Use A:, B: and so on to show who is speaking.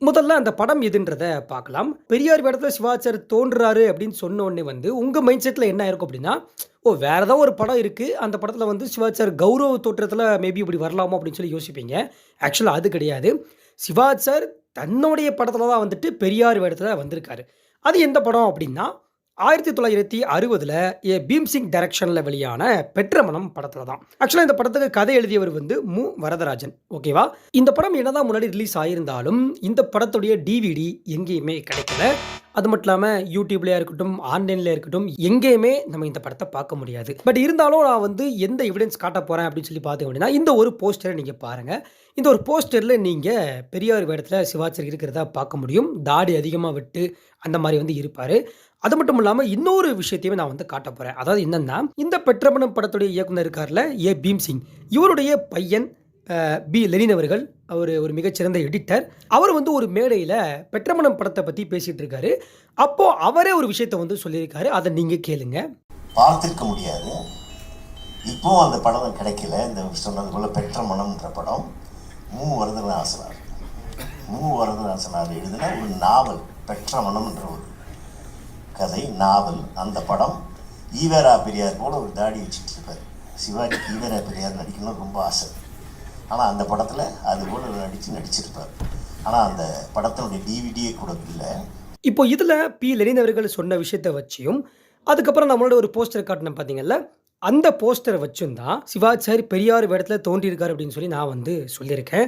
A: முதல்ல அந்த படம் எதுன்றத பார்க்கலாம். பெரியார் வேடத்துல சிவாச்சார் தோன்றுறாரு அப்படின்னு சொன்ன உடனே உங்க மைண்ட் செட்ல என்ன ஆயிருக்கும் அப்படின்னா, ஓ! வேற ஏதோ ஒரு படம் இருக்கு. அந்த படத்துல சிவாச்சார் கௌரவ தோற்றத்துல மேபி இப்படி வரலாமோ அப்படின்னு சொல்லி யோசிப்பீங்க. ஆக்சுவலா அது கிடையாது. சிவாச்சார் தன்னுடைய படத்துல தான் பெரியார் வேடத்துல வந்திருக்காரு. அது எந்த படம் அப்படின்னா, 1960ல பீம்சிங் டைரக்ஷன்ல வெளியான பெற்ற மனம் படத்துல தான். ஆக்சுவலா இந்த படத்துக்கு கதை எழுதியவர் மு. வரதராஜன். ஓகேவா? இந்த படம் என்னதான் முன்னாடி ரிலீஸ் ஆயிருந்தாலும், இந்த படத்துடைய டிவிடி எங்கேயுமே கிடைக்கல. அது மட்டும் இல்லாம யூடியூப்லயா இருக்கட்டும், ஆன்லைன்ல இருக்கட்டும், எங்கேயுமே நம்ம இந்த படத்த பார்க்க முடியாது. பட் இருந்தாலும் நான் எந்த எவிடன்ஸ் காட்டப் போறேன் அப்படின்னு சொல்லி பார்த்தீங்க அப்படின்னா, இந்த ஒரு போஸ்டர நீங்க பாருங்க. இந்த ஒரு போஸ்டர்ல நீங்க பெரியார் வேடத்துல சிவாச்சார் இருக்கிறதா பார்க்க முடியும். தாடி அதிகமா விட்டு அந்த மாரி இருப்பாரு. அது மட்டும் இல்லாம இன்னொரு விஷயத்தையுமே நான் காட்டப் போறேன். அதாவது என்னன்னா, இந்த பெற்றமனம் படத்துடைய இயக்குனர் இருக்கார்ல, பீம்சிங். இவருடைய பையன் லெனின் அவர்கள். அவரு ஒரு மிகச்சிறந்த எடிட்டர். அவர் ஒரு மேடையில பெற்றமனம் படத்த பத்தி பேசிட்டு இருக்காரு. அப்போ அவரே ஒரு விஷயத்த சொல்லியிருக்காரு. அத நீங்க கேளுங்க.
B: பார்த்திருக்க முடியாது. இப்போ அந்த படம் கிடைக்கல. இந்த சொன்னது போல பெற்ற மனம்ன்ற படம் மு. வரதராசனார். மு. வரதராசனார் எழுதின ஒரு நாவல் பெற்ற மனம் என்ற ஒரு கதை நாவல். அந்த படம் ஈவேரா பெரியார் போல ஒரு தாடி வச்சுட்டு இருப்பார். சிவாஜிக்கு ஈவேரா பெரியார் நடிக்கணும்னு ரொம்ப ஆசை. ஆனால் அந்த படத்தில் அது போல நடிச்சிருப்பார். ஆனால் அந்த படத்தினுடைய டிவிடியே கூட இல்லை.
A: இப்போ இதில் லெனின் அவர்கள் சொன்ன விஷயத்தை வச்சியும், அதுக்கப்புறம் நம்மளோட ஒரு போஸ்டர் காட்டினேன் பார்த்தீங்கல்ல, அந்த போஸ்டரை வச்சும் தான் சிவாச்சாரி பெரியார் வேடத்தில் தோன்றியிருக்காரு அப்படின்னு சொல்லி நான் சொல்லியிருக்கேன்.